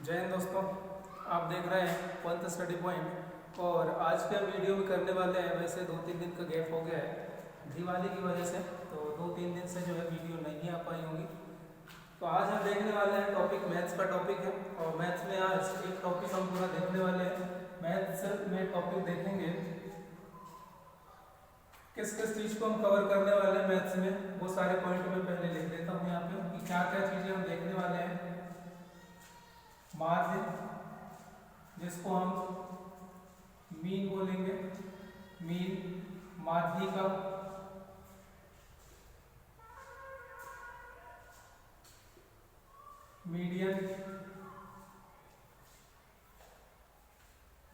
जय हिंद दोस्तों, आप देख रहे हैं पंथ स्टडी पॉइंट। और आज के हम वीडियो में करने वाले हैं, वैसे 2-3 दिन का गैप हो गया है दिवाली की वजह से, तो 2-3 दिन से जो है वीडियो नहीं आ पाई होंगी। तो आज हम देखने वाले हैं टॉपिक मैथ्स का टॉपिक है। और मैथ्स में आज एक टॉपिक हम पूरा देखने वाले हैं। मैथ्स में टॉपिक देखेंगे किस किस चीज़ को हम कवर करने वाले हैं मैथ्स में, वो सारे पॉइंट में पहले लिख देता हूँ यहाँ पे कि क्या क्या चीज़ें हम देखने वाले हैं। माध्य, जिसको हम मीन बोलेंगे, मीन, माध्यिका, मीडियन,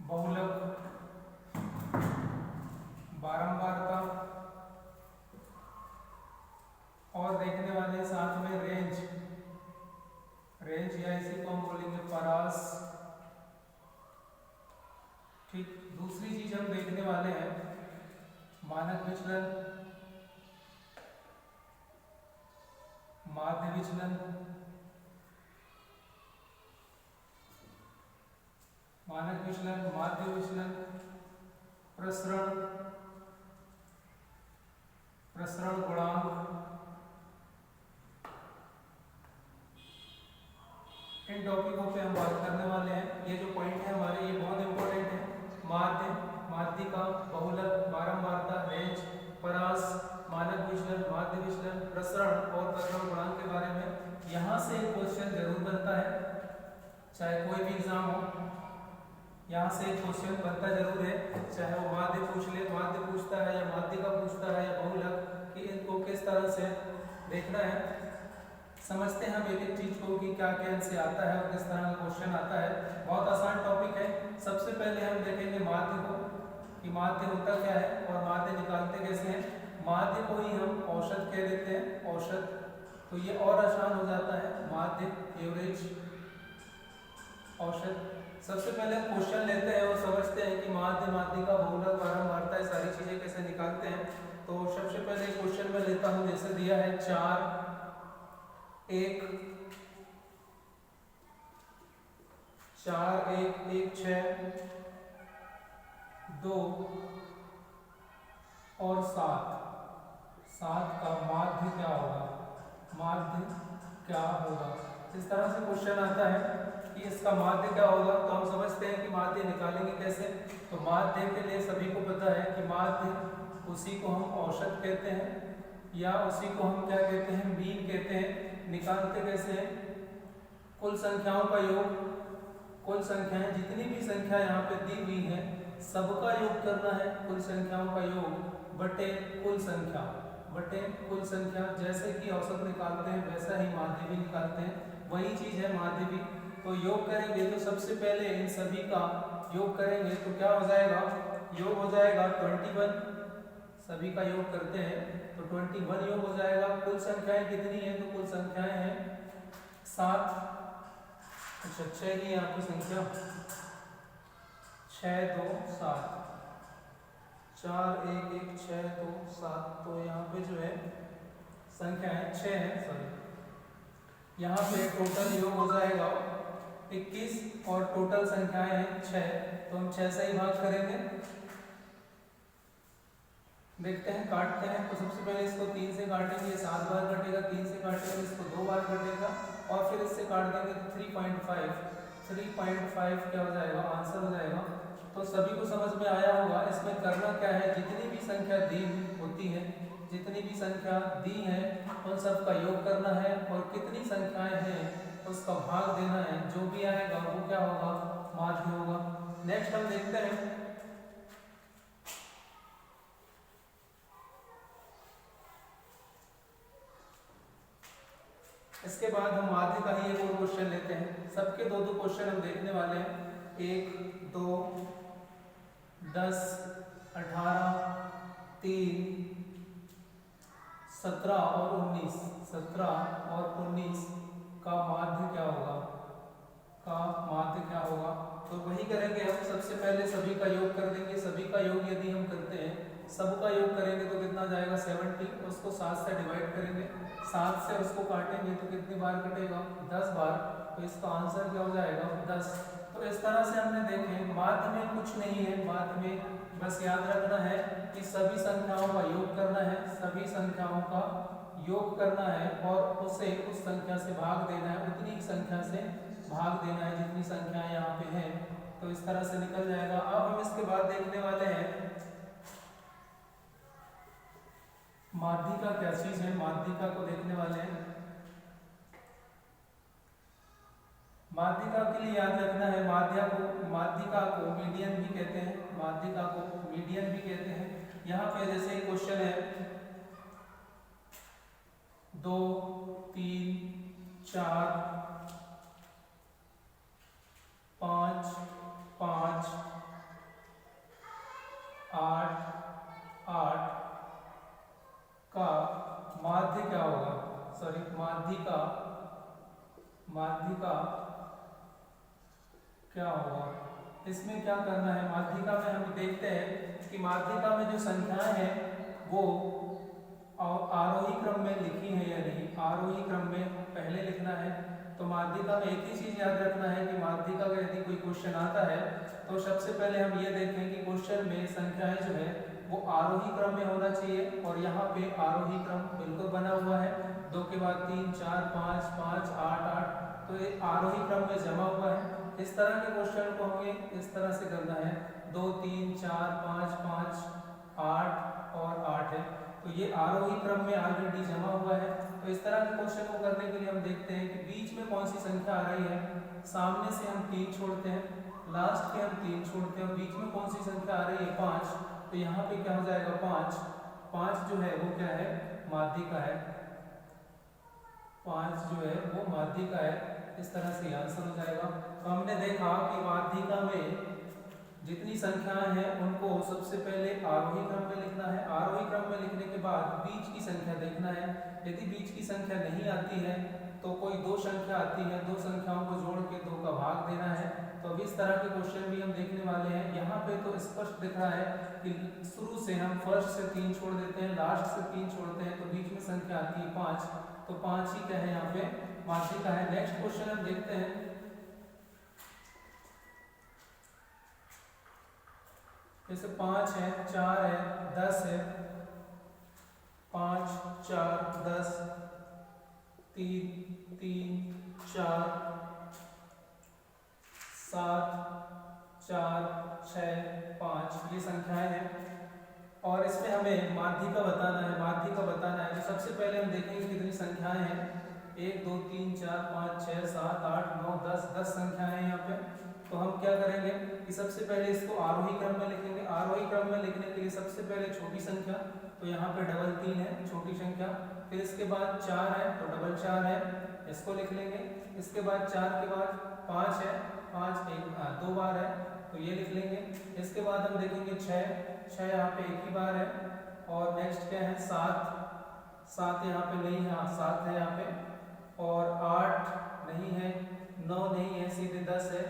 बहुलक, बारंबारता, और देखने वाले साथ में रेंज, रेंज या इसी को हम बोलेंगे परास। ठीक, दूसरी चीज हम देखने वाले हैं मानक विचलन, माध्य विचलन, मानक विचलन, माध्य विचलन, प्रसरण, प्रसरण गुणांक। इन टॉपिकों पे हम बात करने वाले हैं। ये जो पॉइंट है हमारे, ये बहुत इंपॉर्टेंट है। माध्य, माध्यिका, बहुलक, बारंबारता, रेंज, परास, मानक विचलन, माध्य विचलन, प्रसरण और प्रसरण गुणांक के बारे में यहाँ से एक क्वेश्चन जरूर बनता है, चाहे कोई भी एग्जाम हो, यहाँ से एक क्वेश्चन बनता जरूर है। चाहे वो माध्य पूछ ले, माध्य पूछता है या माध्यिका पूछता है या बहुलक, कि इनको किस तरह से देखना है। समझते हैं हम एक एक चीज को कि क्या क्या इनसे आता है और किस तरह का क्वेश्चन आता है। बहुत आसान टॉपिक है। सबसे पहले हम देखेंगे माध्य को, कि माध्य होता क्या है और माध्य निकालते कैसे हैं। माध्य को ही हम औसत कह देते हैं, औसत, तो ये और आसान हो जाता है। माध्य, एवरेज, औसत। सबसे पहले हम क्वेश्चन लेते हैं और समझते हैं कि माध्य, माध्यिका, बहुलक, बारंबारता, ये सारी चीजें कैसे निकालते हैं। तो सबसे पहले क्वेश्चन में लेता हूं, जैसे दिया है 4, 1, 4, 1, 1, 6, 2 और 7। 7 का माध्य क्या होगा, माध्य क्या होगा। इस तरह से क्वेश्चन आता है कि इसका माध्य क्या होगा। तो हम समझते हैं कि माध्य निकालेंगे कैसे। तो माध्य के लिए सभी को पता है कि माध्य, उसी को हम औसत कहते हैं या उसी को हम क्या कहते हैं, मीन कहते हैं। निकालते कैसे हैं, कुल संख्याओं का योग, कुल संख्याएं, जितनी भी संख्या यहाँ पे दी हुई है सबका योग करना है। कुल संख्याओं का योग बटे कुल संख्या, बटे कुल संख्या। जैसे कि औसत निकालते हैं वैसा ही माध्य भी निकालते हैं, वही चीज है माध्य भी। तो योग करेंगे तो सबसे पहले इन सभी का योग करेंगे तो क्या हो जाएगा, योग हो जाएगा 21। सभी का योग करते हैं तो 21 योग हो जाएगा। कुल संख्याएं कितनी है, तो कुल संख्याएं हैं 7। अच्छा, 6 की यहाँ की संख्या, 6, 2, 7, 4, 1, 1, 6, 2, 7। तो यहाँ पे जो है संख्या है 6 है, सॉरी। यहाँ पे टोटल योग हो जाएगा 21 और टोटल संख्याएं हैं 6, तो हम 6 से ही भाग करेंगे। देखते हैं, काटते हैं। तो सबसे पहले इसको 3 से काटेंगे, 7 बार कटेगा। 3 से काटेंगे, इसको 2 बार कटेगा और फिर इससे काट देंगे तो 3.5 क्या हो जाएगा, आंसर हो जाएगा। तो सभी को समझ में आया होगा। इसमें करना क्या है, जितनी भी संख्या दी होती है, जितनी भी संख्या दी है उन सब का योग करना है और कितनी संख्याएं हैं उसका भाग देना है। जो भी आएगा वो क्या होगा, माध्य होगा। नेक्स्ट हम देखते हैं, इसके बाद हम माध्य का ही एक और क्वेश्चन लेते हैं। सबके 2-2 क्वेश्चन हम देखने वाले हैं। 1, 2, 10, 18, 3, 17 और 19। 17 और 19 का माध्य क्या होगा, का माध्य क्या होगा। तो वही करेंगे हम। सबसे पहले सभी का योग कर देंगे। सभी का योग यदि हम करते हैं सबका योग करेंगे तो कितना जाएगा 70, उसको 7 से डिवाइड करेंगे, 7 से उसको काटेंगे तो कितनी बार कटेगा 10 बार, तो इसका आंसर क्या हो जाएगा 10। तो इस तरह से हमने देखे माध्य में कुछ नहीं है, माध्य में बस याद रखना है कि सभी संख्याओं का योग करना है, सभी संख्याओं का योग करना है और उसे उस संख्या से भाग देना है, उतनी ही संख्या से भाग देना है जितनी संख्या यहाँ पे है, तो इस तरह से निकल जाएगा। अब हम इसके बाद देखने वाले हैं माध्यिका क्या चीज है, माध्यिका को देखने वाले हैं। माध्यिका के लिए याद रखना है माध्यिका को मीडियन भी कहते हैं, माध्यिका को मीडियन भी कहते हैं। यहाँ पे जैसे क्वेश्चन है 2 3 4 5 5 8 8 का माध्य क्या होगा, सॉरी माध्यिका क्या होगा, इसमें क्या करना है। माध्यिका में हम देखते हैं कि माध्यिका में जो संख्याएं हैं वो आरोही क्रम में लिखी है या नहीं, आरोही क्रम में पहले लिखना है। तो माध्यिका में एक ही चीज याद रखना है कि माध्यिका का यदि कोई क्वेश्चन आता है तो सबसे पहले हम ये देखें कि क्वेश्चन में संख्याएं जो है वो आरोही क्रम में होना चाहिए, और यहाँ पे आरोही क्रम बिल्कुल बना हुआ है, 2 के बाद 3 4 5 5 8 8, तो ये आरोही क्रम में जमा हुआ है। इस तरह के क्वेश्चन को हमें इस तरह से करना है 2 3 4 5 5 8 और 8 है, तो ये आरोही क्रम में ऑलरेडी जमा हुआ है। तो इस तरह के क्वेश्चन को करने के लिए हम देखते हैं कि बीच में कौन सी संख्या आ रही है, सामने से हम 3 छोड़ते हैं, लास्ट के हम 3 छोड़ते हैं, और बीच में कौन सी संख्या आ रही है 5, तो यहाँ पे क्या हो जाएगा 5, 5 जो है वो क्या है माध्यिका है, 5 जो है वो माध्यिका है। इस तरह से आंसर हो जाएगा। तो हमने देखा कि माध्यिका में जितनी संख्याएं हैं उनको सबसे पहले आरोही क्रम में लिखना है, आरोही क्रम में लिखने के बाद बीच की संख्या देखना है, यदि बीच की संख्या नहीं आती है तो कोई 2 संख्या आती है, 2 संख्याओं को जोड़ के 2 का भाग देना है। तो अब इस तरह के क्वेश्चन भी हम देखने वाले हैं। यहाँ पे तो स्पष्ट दिख रहा है कि शुरू से हम फर्स्ट से 3 छोड़ देते हैं, लास्ट से 3 छोड़ते हैं, तो बीच में संख्या आती है 5, तो 5 ही क्या है यहाँ पे माध्यिका है। नेक्स्ट क्वेश्चन हम देखते हैं, जैसे 5 है 4 है 10 है, 5 4 10 3 3 4 7 4 6 5, ये संख्याएं हैं और इसमें हमें माध्यिका बताना है, माध्यिका बताना है। तो सबसे पहले हम देखेंगे कितनी संख्याएं हैं, 1 2 3 4 5 6 7 8 9 10, 10 संख्याएं हैं यहाँ पे। तो हम क्या करेंगे कि सबसे पहले इसको आरोही क्रम में लिखेंगे, आरोही क्रम में लिखने के लिए सबसे पहले छोटी संख्या, तो यहाँ पे डबल 3 है छोटी संख्या, फिर इसके बाद 4 है तो डबल 4 है, इसको लिख लेंगे। इसके बाद 4 के बाद 5 है, 5 2 बार है तो ये लिख लेंगे। इसके बाद हम देखेंगे 6 यहाँ पे एक ही बार है, और नेक्स्ट क्या है 7 यहाँ पे नहीं है, 7 है यहाँ पे, और 8 नहीं है, 9 नहीं है, सीधे 10 है,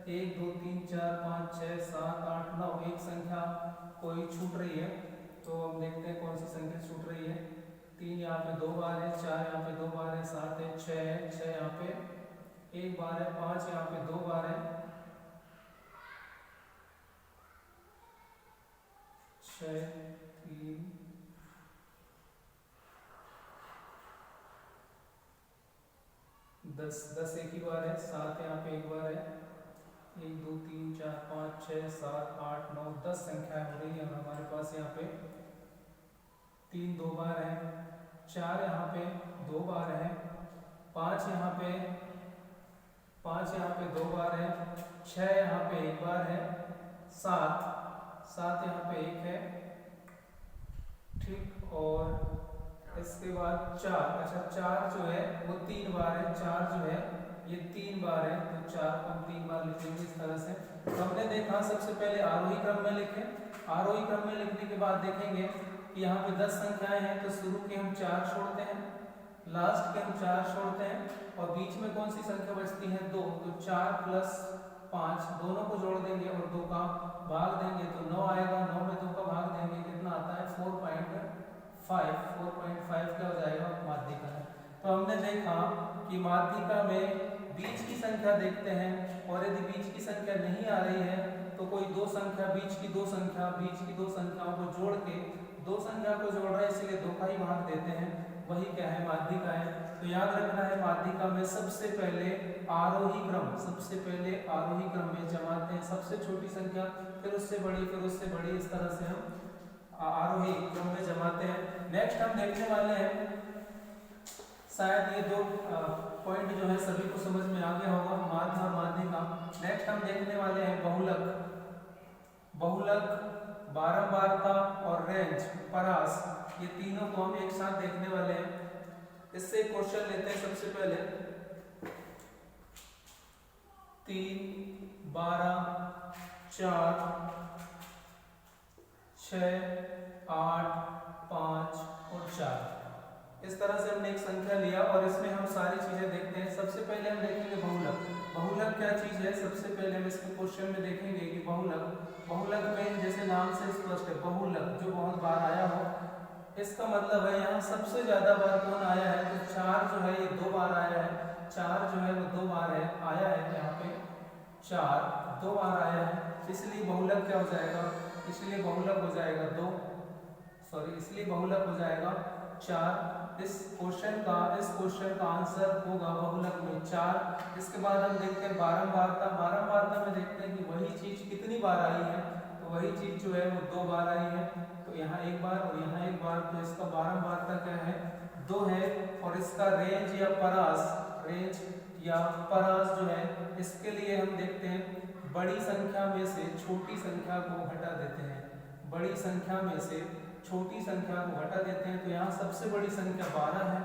1 2 3 4 5 6 7 8 9, एक संख्या कोई छूट रही है, तो हम देखते हैं कौन सी संख्या छूट रही है। 3 यहाँ पे 2 बार है, 4 यहाँ पे 2 बार है, 7 है, 6 यहाँ पे 1 बार है, 5 यहाँ पे 2 बार है, 6 3 10 एक ही बार है, 7 यहाँ पे एक बार है, 1 2 3 4 5 6 7 8 9 10 संख्याएं हो रही है हमारे पास यहाँ पे। 3 2 बार है, 4 यहाँ पे 2 बार है, 5 यहाँ पे 2 बार है, 6 यहाँ पे एक बार है, 7 यहाँ पे एक है, ठीक। और इसके बाद 4, अच्छा 4 जो है वो 3 बार है, 4 जो है ये 3 बार है, तो 4 को हम 3 बार लिखेंगे इस तरह से। तो हमने देखा सबसे पहले आरोही क्रम में लिखें, आरोही क्रम में लिखने के बाद देखेंगे कि यहाँ पे 10 संख्याएं हैं, तो शुरू के हम 4 छोड़ते हैं, लास्ट के हम 4 छोड़ते हैं, और बीच में कौन सी संख्या बचती है 2, तो 4 प्लस 5, दोनों को जोड़ देंगे और 2 का भाग देंगे तो 9 आएगा, 9 में 2 का भाग देंगे कितना आता है 4.5, 4.5 क्या हो जाएगा माध्यिका है। तो हमने देखा कि माध्यिका में बीच की संख्या देखते हैं और यदि बीच की संख्या नहीं आ रही है तो कोई दो संख्या बीच की दो संख्याओं को जोड़ के दो संख्या को जोड़ रहे हैं इसलिए 2 का ही भाग देते हैं, वही क्या है माध्यिका है। तो याद रखना है माध्यिका में सबसे पहले आरोही क्रम में जमाते हैं, सबसे छोटी संख्या फिर उससे बड़ी इस तरह से हम आरोही क्रम में जमाते हैं। नेक्स्ट हम देखने वाले हैं, शायद ये दो पॉइंट जो है सभी को समझ में आ गया होगा, माध्य और माध्यिका। नेक्स्ट हम देखने वाले हैं बहुलक, बारंबारता और रेंज, परास, ये तीनों को हम एक साथ देखने वाले हैं। इससे क्वेश्चन लेते हैं सबसे पहले 3, 12, 4, 6, 8, 5 और 4, इस तरह से हमने एक संख्या लिया और इसमें हम सारी चीजें देखते हैं। सबसे पहले हम देखेंगे बहुलक क्या चीज है। सबसे पहले हम इसको क्वेश्चन में देखेंगे कि बहुलक में जैसे नाम से स्पष्ट है, बहुलक जो बहुत बार आया हो, इसका मतलब है यहाँ सबसे ज्यादा बार कौन आया है, तो 4 जो है ये 2 बार आया है, 4 जो है वो 2 बार है आया है, यहाँ पे 4 2 बार आया है, इसलिए बहुलक क्या हो जाएगा, इसलिए बहुलक हो जाएगा 4। इस क्वेश्चन का आंसर होगा बहुलक में 4। इसके बाद हम देखते हैं बारंबारता में देखते हैं कि वही चीज कितनी बार आई है, तो वही चीज जो है वो 2 बार आई है, तो यहाँ 1 बार और यहाँ 1 बार, तो इसका बारंबारता क्या है 2 है। और इसका रेंज या परास जो है, इसके लिए हम देखते हैं बड़ी संख्या में से छोटी संख्या को घटा देते हैं, बड़ी संख्या में से छोटी संख्या को घटा देते हैं। तो यहाँ सबसे बड़ी संख्या 12 है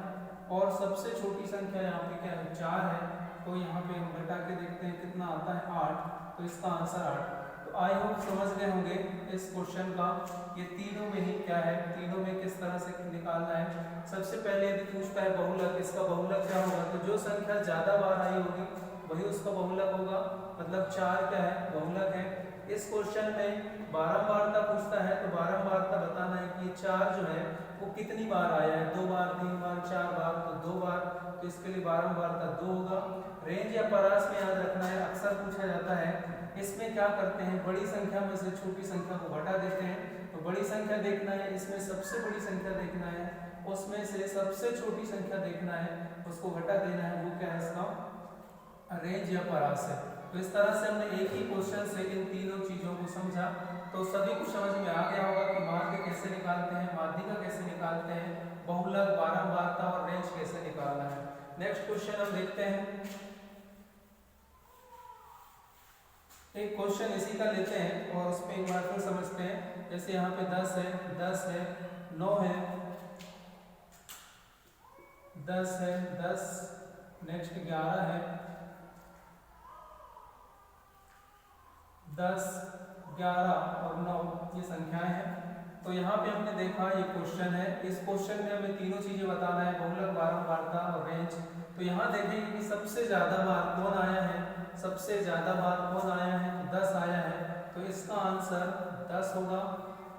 और सबसे छोटी संख्या यहाँ पे क्या है 4 है, तो यहाँ पे हम घटा के देखते हैं कितना आता है 8, तो इसका आंसर 8। तो आई होप समझ गए होंगे इस क्वेश्चन का, ये तीनों में ही क्या है, तीनों में किस तरह से निकालना है। सबसे पहले यदि पूछता है बहुलक, इसका बहुलक क्या होगा, तो जो संख्या ज्यादा बार आई होगी वही उसका बहुलक होगा, मतलब 4 क्या है बहुलक है। इस क्वेश्चन में बारंबारता पूछता है तो बारंबारता बताना है कि 4 जो है वो कितनी बार आया है, 2 बार 3 बार 4 बार, तो 2 बार, तो इसके लिए बारंबारता 2 होगा। रेंज या परास में याद रखना है, अक्सर पूछा जाता है, इसमें क्या करते हैं बड़ी संख्या में से छोटी संख्या को घटा देते हैं, तो बड़ी संख्या देखना है, इसमें सबसे बड़ी संख्या देखना है, उसमें से सबसे छोटी संख्या देखना है, उसको घटा देना है, वो क्या है इसका रेंज या परास है। तो इस तरह से हमने एक ही क्वेश्चन से इन तीनों चीजों को समझा, तो सभी को समझ में आ गया होगा कि माध्य कैसे निकालते हैं, माध्यिका कैसे निकालते हैं, बहुलक, बारंबारता और रेंज कैसे निकालना है। नेक्स्ट क्वेश्चन हम देखते हैं, एक क्वेश्चन इसी का लेते हैं और उसमें एक बार फिर समझते हैं। जैसे यहाँ पे 10 है, 9 है, 10, नेक्स्ट 11 है, 10, 11 और 9 ये संख्याएं हैं। तो यहाँ पे हमने देखा ये क्वेश्चन है, इस क्वेश्चन में हमें तीनों चीजें बताना है, बहुलक, बारंबारता और रेंज। तो यहाँ देखेंगे कि सबसे ज्यादा बार कौन आया है, सबसे ज्यादा बार कौन आया है, 10 आया है, तो इसका आंसर 10 होगा।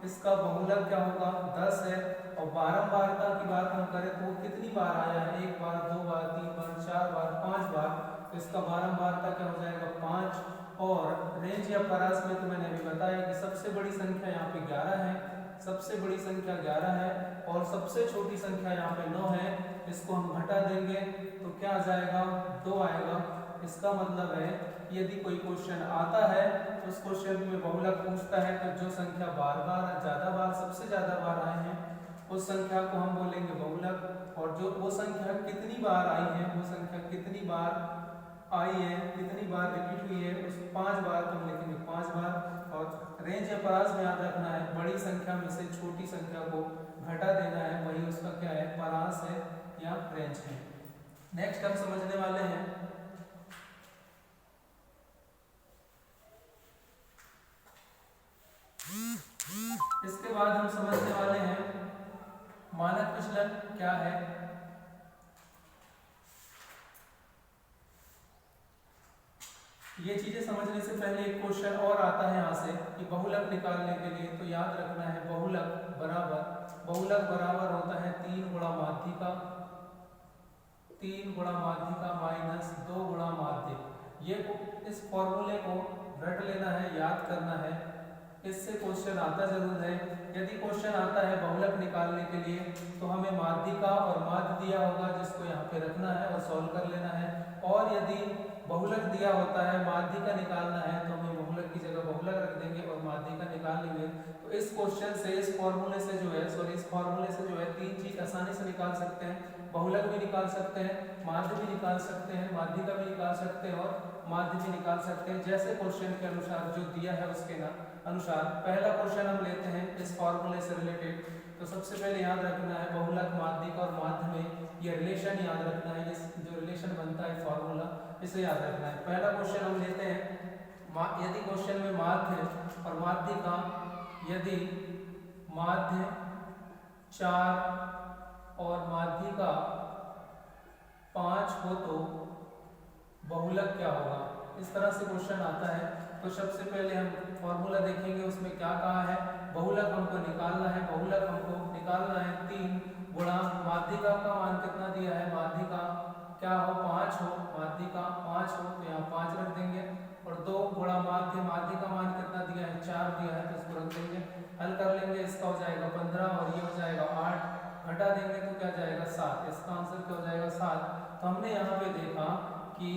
इसका बहुलक क्या होगा 10 है। और बारंबारता की बात हम करें तो वो कितनी बार आया है, 1 बार 2 बार 3 बार 4 बार 5 बार, तो इसका बारंबारता क्या हो जाएगा 5। और रेंज या परास में तो मैंने अभी बताया कि सबसे बड़ी संख्या यहाँ पे 11 है, सबसे बड़ी संख्या 11 है और सबसे छोटी संख्या यहाँ पे 9 है, इसको हम घटा देंगे तो क्या आ जाएगा 2 आएगा। इसका मतलब है यदि कोई क्वेश्चन आता है तो उस क्वेश्चन में बहुलक पूछता है तो जो संख्या सबसे ज्यादा बार आए हैं उस संख्या को हम बोलेंगे बहुलक, और जो वो संख्या कितनी बार आई है, वो संख्या कितनी बार आई है, कितनी बार रिपीट हुई है, उस 5 बार तो हम लिखेंगे 5 बार। और रेंज या परास में याद रखना है बड़ी संख्या में से छोटी संख्या को घटा देना है, वही उसका क्या है परास है या रेंज है। नेक्स्ट हम समझने वाले हैं इसके बाद हम समझने वाले हैं मानक विचलन क्या है। ये चीजें समझने से पहले एक क्वेश्चन और आता है यहाँ से कि बहुलक निकालने के लिए तो याद रखना है बहुलक बराबर होता है 3 गुणा माध्यिका माइनस 2 गुणा माध्य। ये इस फॉर्मूले को रट लेना है, याद करना है, इससे क्वेश्चन आता जरूर है। यदि क्वेश्चन आता है बहुलक निकालने के लिए तो हमें माध्यिका और माध्य दिया होगा जिसको यहाँ पे रखना है और सॉल्व कर लेना है, और यदि बहुलक दिया होता है माध्यिका निकालना है तो हमें बहुलक की जगह बहुलक रख देंगे और माध्यिका निकाल लेंगे। तो इस क्वेश्चन से इस फॉर्मूले से जो है तीन चीज आसानी से निकाल सकते हैं, बहुलक भी निकाल सकते हैं, माध्य भी निकाल सकते हैं, माध्यिका भी निकाल सकते हैं और माध्य भी निकाल सकते हैं, जैसे क्वेश्चन के अनुसार जो दिया है उसके अनुसार। पहला क्वेश्चन हम लेते हैं इस फॉर्मूले से रिलेटेड। तो सबसे पहले याद रखना है बहुलक माध्यिका और माध्य में ये रिलेशन याद रखना है, जो रिलेशन बनता है फॉर्मूला इसे याद रखना है। पहला क्वेश्चन हम लेते हैं, यदि क्वेश्चन में माध्य और माध्यिका, यदि माध्य 4 और माध्यिका 5 हो तो बहुलक क्या होगा, इस तरह से क्वेश्चन आता है। तो सबसे पहले हम फॉर्मूला देखेंगे, उसमें क्या कहा है, बहुलक हमको निकालना है, 3 गुणा माध्यिका का मान कितना दिया है, माध्यिका क्या हो 5 हो, माध्यिका 5 हो तो यहाँ 5 रख देंगे, और 2 गुणा माध्य का मान कितना दिया है 4 दिया है तो इसको रख देंगे। हल कर लेंगे, इसका हो जाएगा 15 और ये हो जाएगा 8, घटा देंगे तो क्या जाएगा 7, इसका आंसर क्या हो जाएगा 7। तो हमने यहाँ पे देखा कि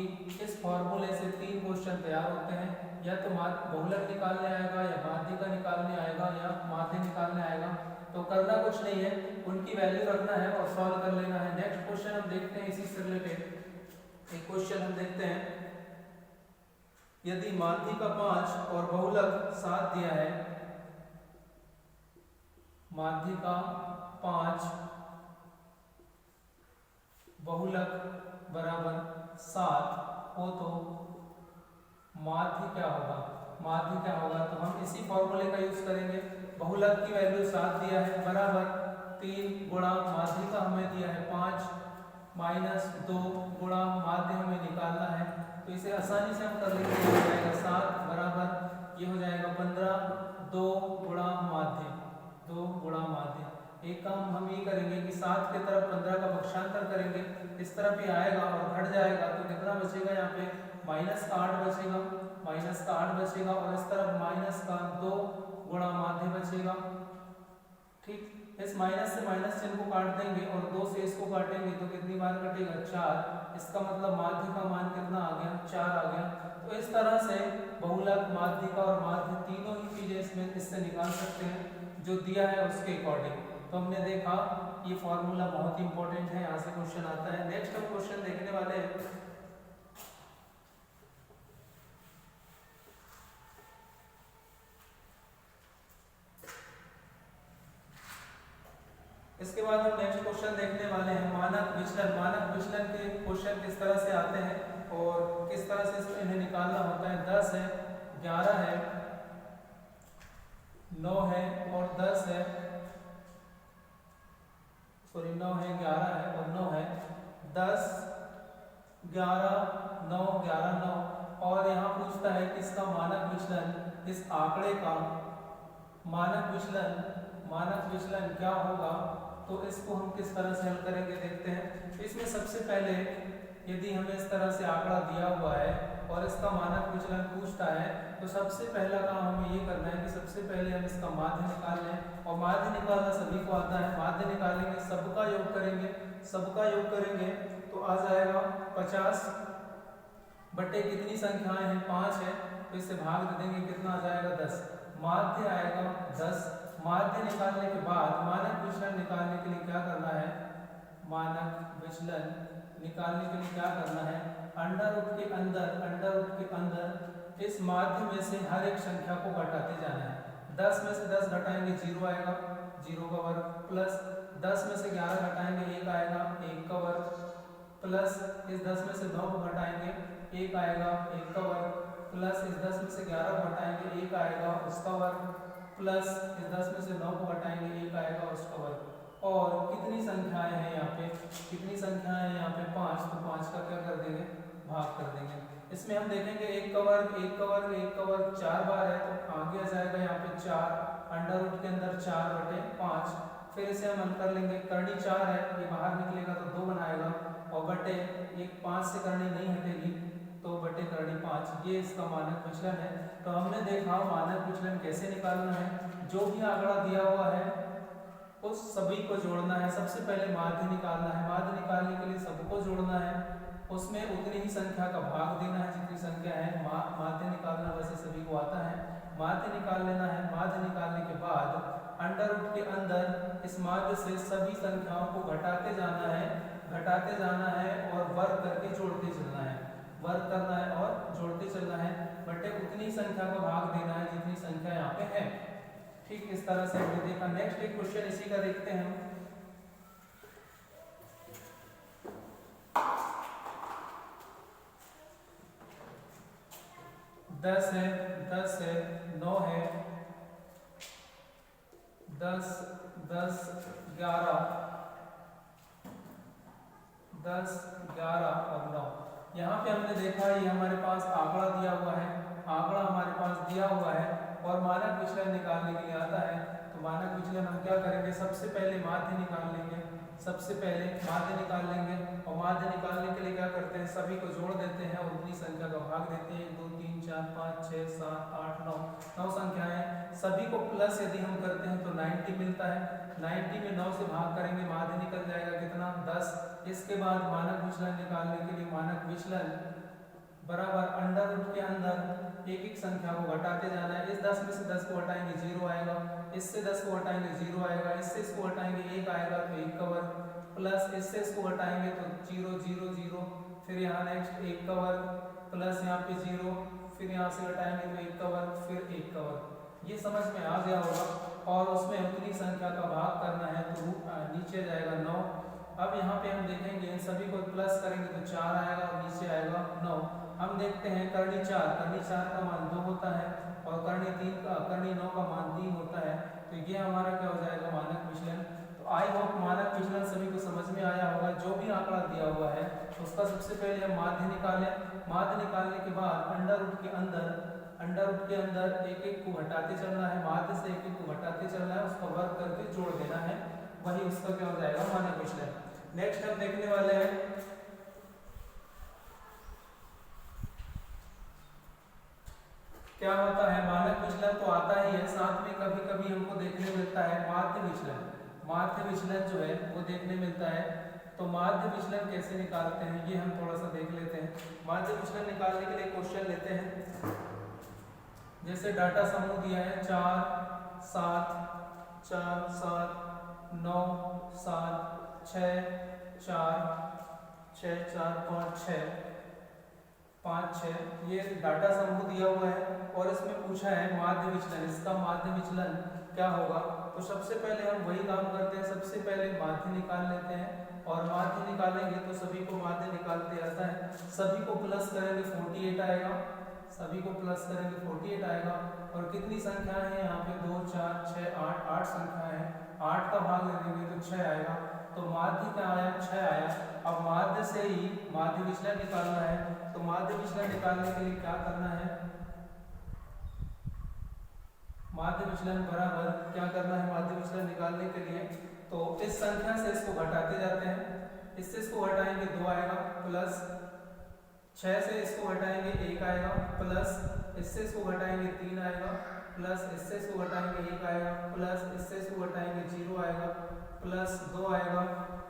इस फॉर्मूले से 3 क्वेश्चन तैयार होते हैं, या तो बहुलक निकालने आएगा, या माध्यिका निकालने आएगा, या माध्य निकालने आएगा। तो करना कुछ नहीं है, उनकी वैल्यू रखना है और सॉल्व कर लेना है। नेक्स्ट क्वेश्चन हम देखते हैं, इसी से रिलेटेड एक क्वेश्चन हम देखते हैं। यदि माध्यिका 5 और बहुलक 7 दिया है, माध्यिका 5 बहुलक बराबर 7 हो तो माध्य क्या होगा, तो हम इसी फॉर्मूले का यूज करेंगे। बहुलक की वैल्यू 7 दिया है बराबर 3 गुणा माध्यिका हमें दिया है 5 माइनस 2 गुणा माध्य हमें निकालना है। तो इसे आसानी से हम कर लेंगे, हो जाएगा 7 बराबर ये हो जाएगा 15, 2 गुणा माध्य। एक काम हम ये करेंगे कि 7 की तरफ 15 का पक्षांतर करेंगे, इस तरफ ही आएगा और घट जाएगा तो कितना बचेगा, यहाँ पे माइनस का 8 बचेगा, और इस तरफ माइनस का 2 गुणा माध्य बचेगा। ठीक, इस माइनस से माइनस चिन्ह को काट देंगे और 2 से इसको काटेंगे तो कितनी बार कटेगा 4, इसका मतलब माध्य का मान कितना आ गया 4 आ गया। तो इस तरह से बहुलक, माध्यिका और माध्य तीनों ही चीजें इससे निकाल सकते हैं जो दिया है उसके अकॉर्डिंग। तो हमने देखा ये फॉर्मूला बहुत इंपॉर्टेंट है, यहाँ से क्वेश्चन आता है। नेक्स्ट हम क्वेश्चन देखने वाले हैं, इसके बाद हम नेक्स्ट क्वेश्चन देखने वाले हैं मानक विचलन के क्वेश्चन किस तरह से आते हैं और किस तरह से इन्हें निकालना होता है। 10 है, 11 है, 9 है और 10 है, 9 है, 11 है और 9 है, 10 11 9 11 9। और यहाँ पूछता है कि इसका मानक विचलन, इस आंकड़े का मानक विचलन क्या होगा। तो इसको हम किस तरह से हल करेंगे देखते हैं। तो इसमें सबसे पहले यदि हमें इस तरह से आंकड़ा दिया हुआ है और इसका मानक विचलन पूछता है तो सबसे पहला काम हमें ये करना है कि सबसे पहले हम इसका माध्य निकाल लें, और माध्य निकालना सभी को आता है। माध्य निकालेंगे, सबका योग करेंगे तो आ जाएगा 50 बटे कितनी संख्याएं हैं 5 है तो इसे भाग दे देंगे, कितना आ जाएगा 10। माध्य आएगा 10। माध्य निकालने के बाद मानक विचलन निकालने के लिए क्या करना है, अंडर रूट के अंदर इस माध्य में से हर एक संख्या को घटाते जाना है। 10 में से 10 घटाएंगे 0 आएगा, 0 का वर्ग, प्लस 10 में से 11 घटाएंगे 1 आएगा, 1 का वर्ग, प्लस इस 10 में से 9 को घटाएंगे 1 आएगा, 1 का वर्ग, प्लस इस 10 में से 11 को घटाएंगे 1 आएगा उसका वर्ग, प्लस इस 10 में से 9 को घटाएंगे 1 आएगा उसका वर्ग। और कितनी संख्याएं हैं यहाँ पे, 5, तो 5 का क्या कर देंगे, भाग कर देंगे। इसमें हम देखेंगे एक का वर्ग एक का वर्ग एक का वर्ग 4 बार है, तो आगे आ जाएगा यहाँ पे 4 अंडर रूट के अंदर 4/5। फिर इसे हम हल कर लेंगे, करनी 4 है, ये बाहर निकलेगा तो 2 बनाएगा, और बटे एक 5 से करनी नहीं हटेगी तो बटे करनी 5, ये इसका मानक विचलन है। तो हमने देखा मानक विचलन कैसे निकालना है, जो भी आंकड़ा दिया हुआ है उस सभी को जोड़ना है। सबसे पहले माध्य निकालना है, माध्य निकालने के लिए सबको जोड़ना है, उसमें उतनी ही संख्या का भाग देना है जितनी संख्या है। माध्य निकालना वैसे सभी को आता है, माध्य निकाल लेना है। माध्य निकालने के बाद अंडर रूट के अंदर इस माध्य से सभी संख्याओं को घटाते जाना है, घटाते जाना है और वर्ग करके जोड़ते चलना है, वर्ग करना है और जोड़ते चलना है, बटे उतनी संख्या का भाग देना है जितनी संख्या यहाँ पे है। ठीक इस तरह से हमने देखा। नेक्स्ट एक क्वेश्चन इसी का देखते हैं हम। 10 है, 10 है, 9 है, 10, 10, 11, 10, 11 और 9। यहाँ पे हमने देखा ये हमारे पास आंकड़ा दिया हुआ है, आंकड़ा हमारे पास दिया हुआ है और मानक विचलन निकालने के लिए आता है। तो मानक विचलन हम क्या करेंगे, सबसे पहले माध्य निकाल लेंगे, सबसे पहले माध्य निकाल लेंगे, और माध्य निकालने के लिए क्या करते हैं, सभी को जोड़ देते हैं और उतनी संख्या का भाग देते हैं। 1 2 3 4 5 6 7 8 9, 9 संख्याएं, सभी को प्लस यदि हम करते हैं तो 90 मिलता है। 90 में 9 से भाग करेंगे, माध्य निकल जाएगा कितना, 10। इसके बाद मानक विचलन निकालने के लिए मानक विचलन बराबर अंडर रूट के अंदर एक एक संख्या को घटाते जाना है। इस 10 में से 10 को हटाएंगे 0 आएगा, इससे 10 को हटाएंगे 0 आएगा, इससे इसको हटाएंगे 1 आएगा तो 1 का वर्ग, प्लस इससे इसको हटाएंगे तो 0 0 0, फिर यहाँ नेक्स्ट 1 का वर्ग, प्लस यहाँ पे 0, फिर यहाँ से हटाएंगे तो 1 का वर्ग, फिर 1 का वर्ग। ये समझ में आ गया होगा। और उसमें उतनी संख्या का भाग करना है तो नीचे जाएगा 9। अब यहाँ पे हम देखेंगे इन सभी को प्लस करेंगे तो 4 आएगा और नीचे आएगा 9। हम देखते हैं करनी 4 का मान 2 होता है और करनी 9 का मान 3 होता है। तो ये हमारा क्या हो जाएगा, मानक विचलन। तो आई होप मानक विचलन सभी को समझ में आया होगा। जो भी आंकड़ा दिया हुआ है उसका सबसे पहले हम माध्य निकालें, माध्य निकालने के बाद अंडर रूट के अंदर एक एक को घटाते चलना है, माध्य से एक एक को घटाते चलना है, उसका वर्ग करके जोड़ देना है, वही उसका क्या हो जाएगा, मानक विचलन। नेक्स्ट हम देखने वाले हैं क्या होता है, मानक विचलन तो आता ही है, साथ में कभी कभी हमको देखने मिलता है माध्य विचलन। माध्य विचलन जो है वो देखने मिलता है। तो माध्य विचलन कैसे निकालते हैं ये हम थोड़ा सा देख लेते हैं। माध्य विचलन निकालने के लिए क्वेश्चन लेते हैं। जैसे डाटा समूह दिया है 4 7 4 7 9 7 6 4 6 4 5 6 5 6, ये डाटा समूह दिया हुआ है और इसमें पूछा है माध्य विचलन, इसका माध्य विचलन क्या होगा। तो सबसे पहले हम वही काम करते हैं, सबसे पहले माध्य निकाल लेते हैं और माध्य निकालेंगे तो सभी को माध्य निकालते आता है। सभी को प्लस करेंगे 48 आएगा, सभी को प्लस करेंगे 48 आएगा। और कितनी संख्या है यहाँ पे, 2 4 6 8, 8 संख्या है, 8 का भाग ले लेंगे तो 6 आएगा। तो माध्य क्या आया, 6 आया। अब माध्य से ही माध्य विचलन निकालना है, तो माध्य विचलन निकालने के लिए क्या करना है, माध्य विचलन बराबर क्या करना है, माध्य विचलन निकालने के लिए तो इस संख्या से इसको घटाते जाते हैं, इससे इसको घटाएंगे 2 आएगा, प्लस 6 से इसको घटाएंगे 1 आएगा, प्लस इससे इसको घटाएंगे 3 आएगा, प्लस इससे इसको घटाएंगे 1 आएगा, प्लस इससे इसको घटाएंगे 0 आएगा, प्लस 2 आएगा,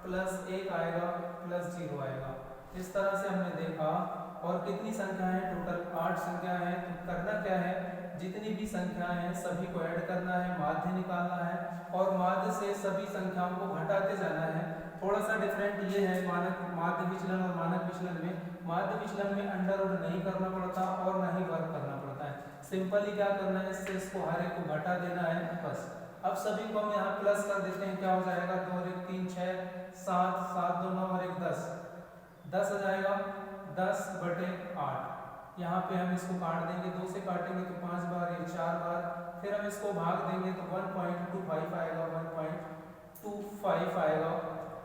प्लस 1 आएगा, प्लस 0 आएगा। इस तरह से हमने देखा। और कितनी संख्या है, टोटल 8 संख्या है। तो करना क्या है, जितनी भी संख्याएं हैं सभी को ऐड करना है, माध्य निकालना है और माध्य से सभी संख्याओं को घटाते जाना है। थोड़ा सा डिफरेंट ये है माध्य विचलन और मानक विचलन में। माध्य विचलन में अंडर रूट नहीं करना पड़ता और ना ही वर्ग करना पड़ता है, सिंपली क्या करना है, इससे इसको हर एक को घटा देना है बस। अब सभी को हम यहाँ प्लस कर देते हैं, क्या हो जाएगा, 2 और 1 3 6 7 7 2 9 और 1 10, 10 हो जाएगा, 10/8। यहाँ पे हम इसको काट देंगे, 2 से काटेंगे तो 5 बार, ये 4 बार, फिर हम इसको भाग देंगे तो 1.25 आएगा, 1.25 आएगा।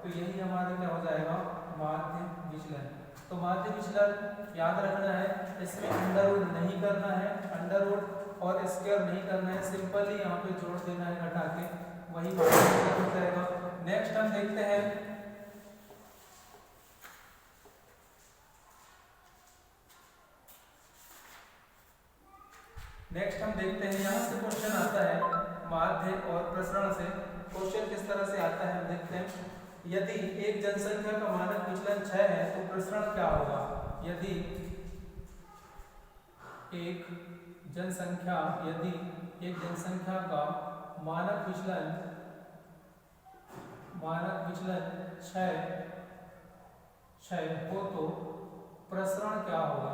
तो यही हमारा क्या हो जाएगा, माध्य विचलन। तो माध्य विचलन याद रखना है, इसमें अंडर रूट नहीं करना है, अंडर रूट और स्क्वायर नहीं करना है, सिंपली यहाँ पे जोड़ देना है घटा के, वही माध्य विचलन हो जाएगा। नेक्स्ट हम देखते हैं यहाँ से क्वेश्चन आता है माध्य और प्रसरण से। क्वेश्चन किस तरह से आता है हम देखते हैं। यदि एक जनसंख्या का मानक विचलन 6 है तो प्रसरण क्या होगा। यदि एक जनसंख्या का मानक विचलन 6 हो तो प्रसरण क्या होगा।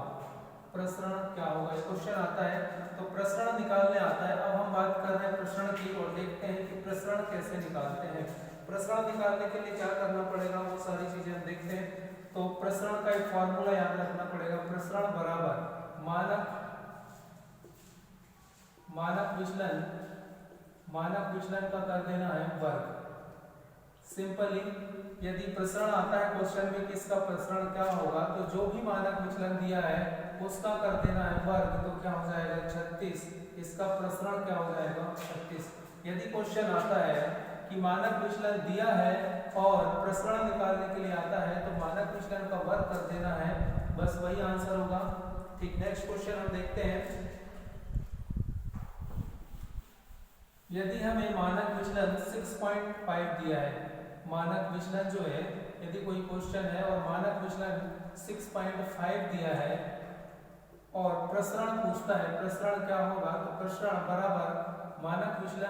ये क्वेश्चन आता है तो प्रसरण निकालने आता है। अब हम बात कर रहे हैं प्रसरण की और देखते हैं कि प्रसरण कैसे निकालते हैं। प्रसरण निकालने के लिए क्या करना पड़ेगा वो सारी चीजें हम देखते हैं। तो प्रसरण का एक फॉर्मूला याद रखना पड़ेगा। प्रसरण बराबर मानक विचलन का कर देना है वर्ग। सिंपली यदि प्रसरण आता है क्वेश्चन में किसका प्रसरण क्या होगा, तो जो भी मानक विचलन दिया है उसका कर देना है वर्ग। तो क्या हो जाएगा 36। इसका प्रसरण क्या हो जाएगा 36। यदि क्वेश्चन आता है कि मानक विचलन दिया है और प्रसरण निकालने के लिए आता है तो मानक विचलन का वर्ग कर देना है, बस वही आंसर होगा। ठीक, नेक्स्ट क्वेश्चन हम देखते हैं। यदि हमें मानक विचलन 6.5 दिया है, मानक विचलन जो है, यदि कोई क्वेश्चन है और मानक विचलन 6.5 दिया है और प्रसरण पूछता है प्रसरण क्या होगा, तो प्रसरण बराबर मानक विचलन